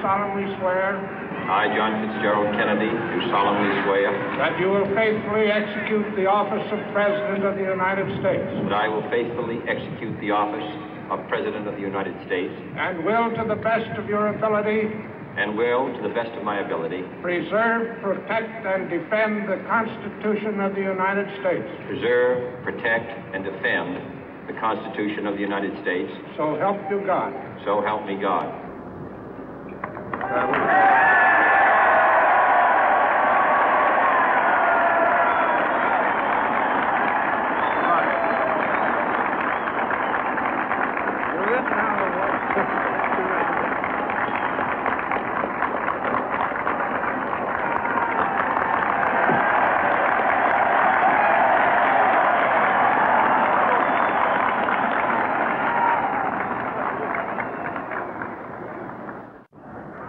solemnly swear I, John Fitzgerald Kennedy, do solemnly swear that you will faithfully execute the office of President of the United States that I will faithfully execute the office of President of the United States and will, to the best of your ability, to the best of my ability, preserve, protect, and defend the Constitution of the United States. Preserve, protect, and defend the Constitution of the United States. So help you God. So help me God.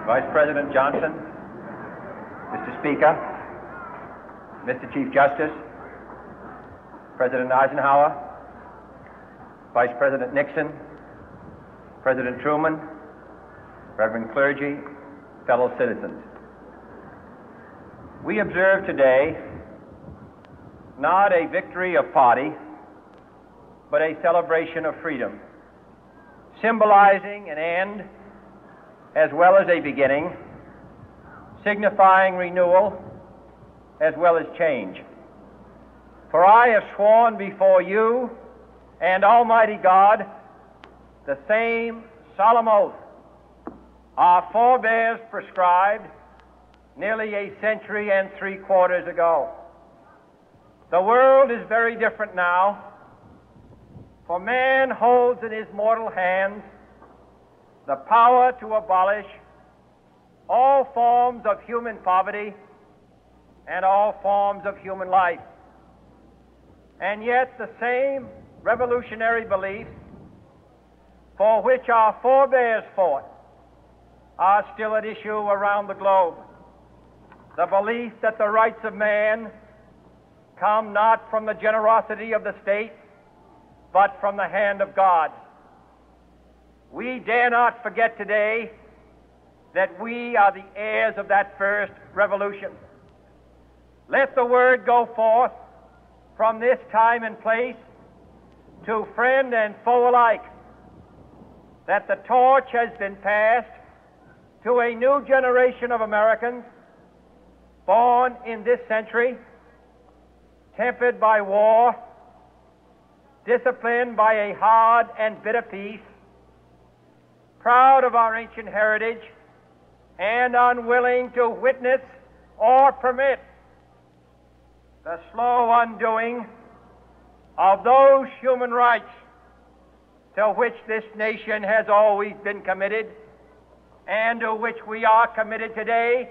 Vice President Johnson, Mr. Speaker, Mr. Chief Justice, President Eisenhower, Vice President Nixon, President Truman, Reverend clergy, fellow citizens. We observe today not a victory of party, but a celebration of freedom, symbolizing an end as well as a beginning, signifying renewal as well as change. For I have sworn before you and Almighty God the same solemn oath our forebears prescribed nearly a century and 3/4 ago. The world is very different now, for man holds in his mortal hands the power to abolish all forms of human poverty and all forms of human life. And yet the same revolutionary beliefs for which our forebears fought are still at issue around the globe. The belief that the rights of man come not from the generosity of the state, but from the hand of God. We dare not forget today that we are the heirs of that first revolution. Let the word go forth from this time and place to friend and foe alike that the torch has been passed to a new generation of Americans born in this century, tempered by war, disciplined by a hard and bitter peace, proud of our ancient heritage, and unwilling to witness or permit the slow undoing of those human rights to which this nation has always been committed and to which we are committed today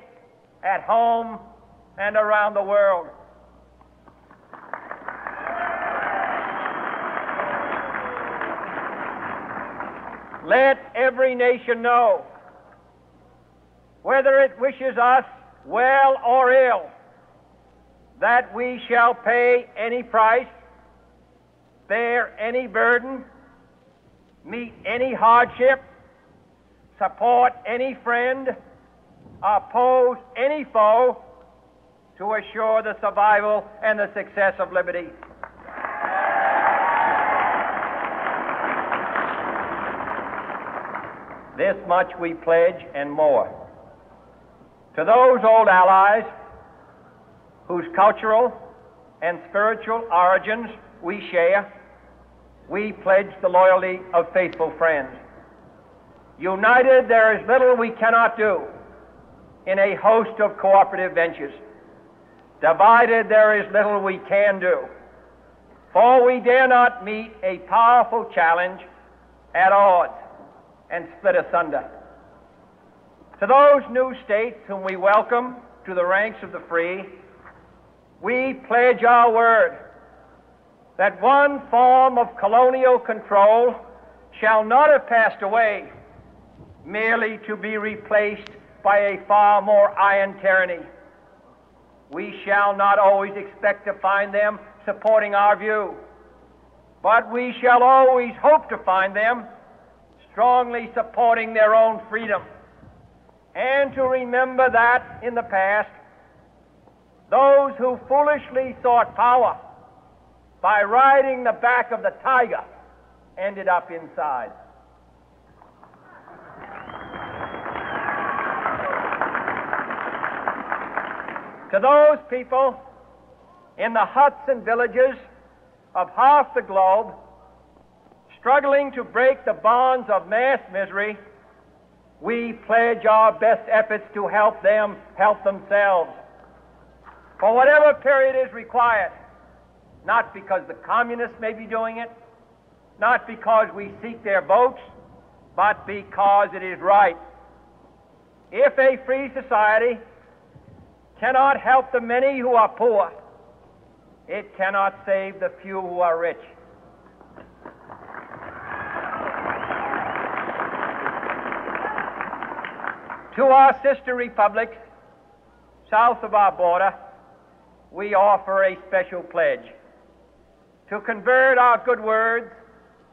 at home and around the world. Let every nation know, whether it wishes us well or ill, that we shall pay any price, bear any burden, meet any hardship, support any friend, oppose any foe to assure the survival and the success of liberty. This much we pledge and more. To those old allies whose cultural and spiritual origins we share, we pledge the loyalty of faithful friends. United, there is little we cannot do in a host of cooperative ventures. Divided, there is little we can do, for we dare not meet a powerful challenge at odds and split asunder. To those new states whom we welcome to the ranks of the free, we pledge our word that one form of colonial control shall not have passed away, merely to be replaced by a far more iron tyranny. We shall not always expect to find them supporting our view, but we shall always hope to find them strongly supporting their own freedom and to remember that in the past, those who foolishly sought power by riding the back of the tiger ended up inside. To those people in the huts and villages of half the globe struggling to break the bonds of mass misery, we pledge our best efforts to help them help themselves for whatever period is required, not because the communists may be doing it, not because we seek their votes, but because it is right. If a free society cannot help the many who are poor, it cannot save the few who are rich. To our sister republics south of our border, we offer a special pledge to convert our good words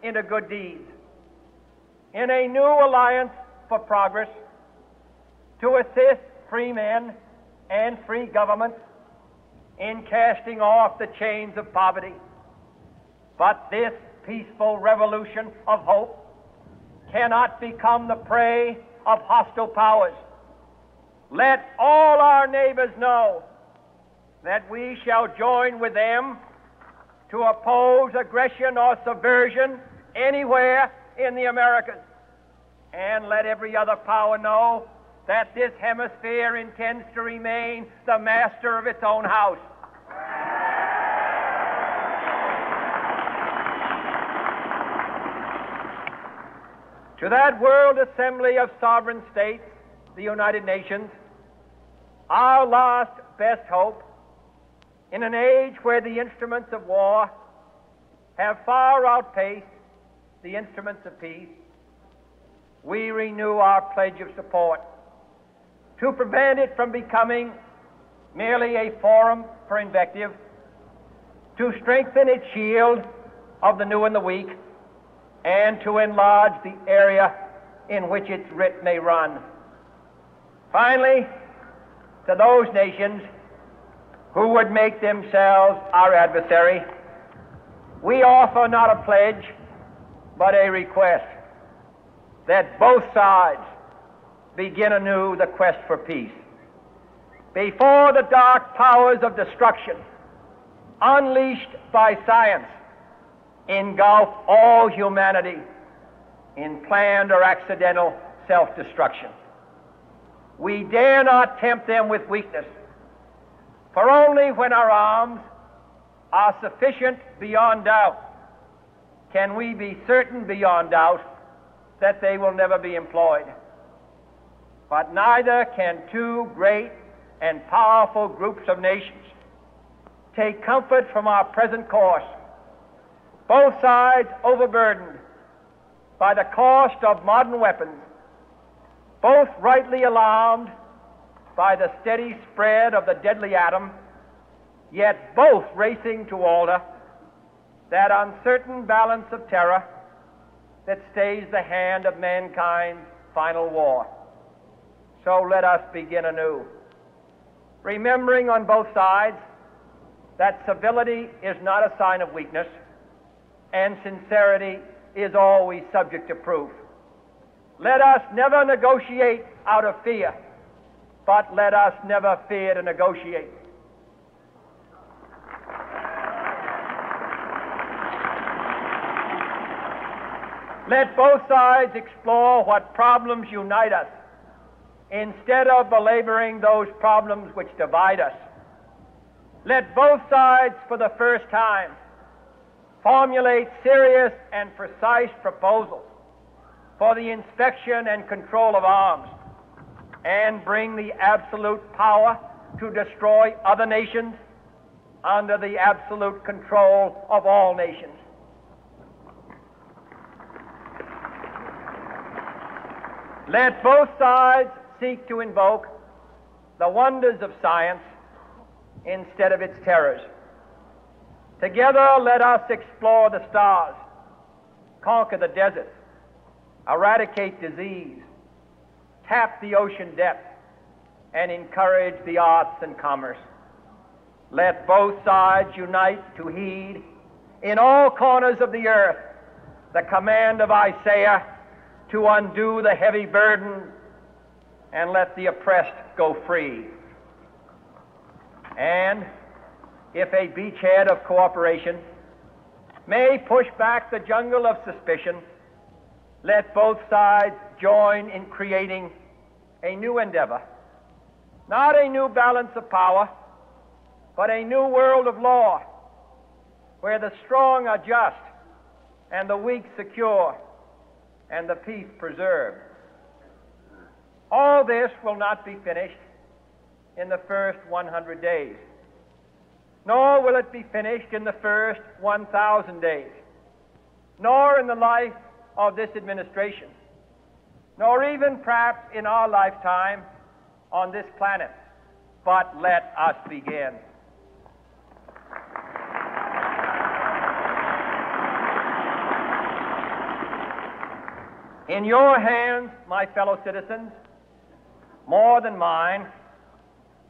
into good deeds, in a new alliance for progress, to assist free men and free governments in casting off the chains of poverty. But this peaceful revolution of hope cannot become the prey of hostile powers. Let all our neighbors know that we shall join with them to oppose aggression or subversion anywhere in the Americas. And let every other power know that this hemisphere intends to remain the master of its own house. To that World Assembly of Sovereign States, the United Nations, our last best hope, in an age where the instruments of war have far outpaced the instruments of peace, we renew our pledge of support to prevent it from becoming merely a forum for invective, to strengthen its shield of the new and the weak, and to enlarge the area in which its writ may run. Finally, to those nations who would make themselves our adversary, we offer not a pledge, but a request that both sides begin anew the quest for peace. Before the dark powers of destruction, unleashed by science, engulf all humanity in planned or accidental self-destruction, we dare not tempt them with weakness, for only when our arms are sufficient beyond doubt can we be certain beyond doubt that they will never be employed. But neither can two great and powerful groups of nations take comfort from our present course, both sides overburdened by the cost of modern weapons, both rightly alarmed by the steady spread of the deadly atom, yet both racing to alter that uncertain balance of terror that stays the hand of mankind's final war. So let us begin anew, remembering on both sides that civility is not a sign of weakness, and sincerity is always subject to proof. Let us never negotiate out of fear, but let us never fear to negotiate. Let both sides explore what problems unite us, instead of belaboring those problems which divide us. Let both sides, for the first time, formulate serious and precise proposals for the inspection and control of arms, and bring the absolute power to destroy other nations under the absolute control of all nations. Let both sides seek to invoke the wonders of science instead of its terrors. Together, let us explore the stars, conquer the deserts, eradicate disease, tap the ocean depth, and encourage the arts and commerce. Let both sides unite to heed in all corners of the earth the command of Isaiah to undo the heavy burden and let the oppressed go free. And if a beachhead of cooperation may push back the jungle of suspicion, let both sides join in creating a new endeavor, not a new balance of power, but a new world of law, where the strong are just and the weak secure and the peace preserved. All this will not be finished in the first 100 days, nor will it be finished in the first 1,000 days, nor in the life of this administration, nor even perhaps in our lifetime on this planet. But let us begin. In your hands, my fellow citizens, more than mine,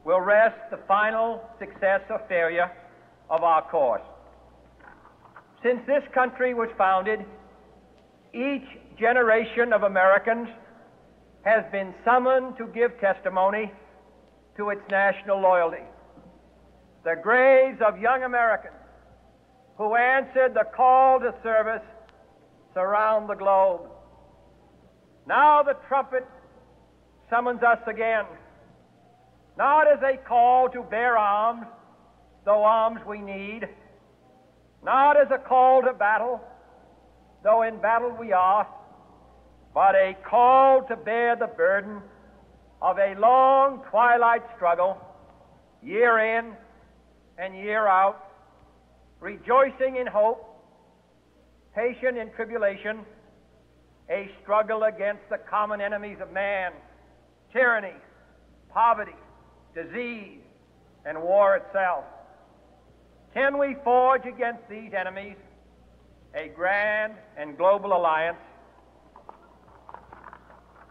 will rest the final success or failure of our course. Since this country was founded, each generation of Americans has been summoned to give testimony to its national loyalty. The graves of young Americans who answered the call to service surround the globe. Now the trumpet summons us again, not as a call to bear arms, though arms we need, not as a call to battle, though in battle we are, but a call to bear the burden of a long twilight struggle, year in and year out, rejoicing in hope, patient in tribulation, a struggle against the common enemies of man, tyranny, poverty, disease, and war itself. Can we forge against these enemies a grand and global alliance,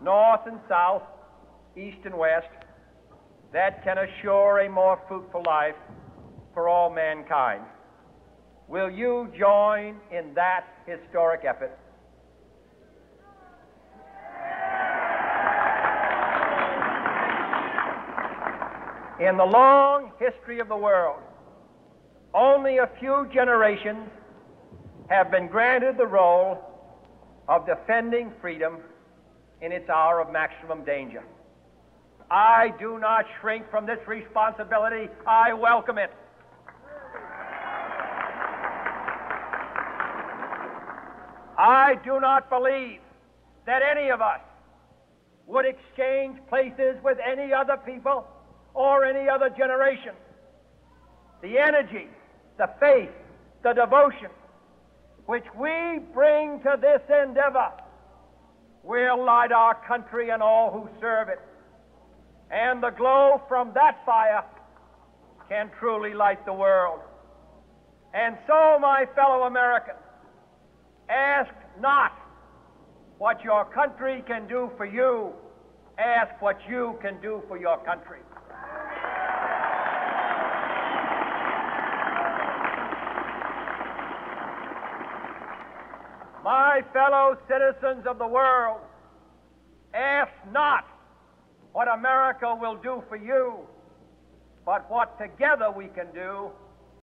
north and south, east and west, that can assure a more fruitful life for all mankind? Will you join in that historic effort? In the long history of the world, only a few generations have been granted the role of defending freedom in its hour of maximum danger. I do not shrink from this responsibility. I welcome it. I do not believe that any of us would exchange places with any other people or any other generation. The energy, the faith, the devotion which we bring to this endeavor will light our country and all who serve it. And the glow from that fire can truly light the world. And so, my fellow Americans, ask not what your country can do for you. Ask what you can do for your country. My fellow citizens of the world, ask not what America will do for you, but what together we can do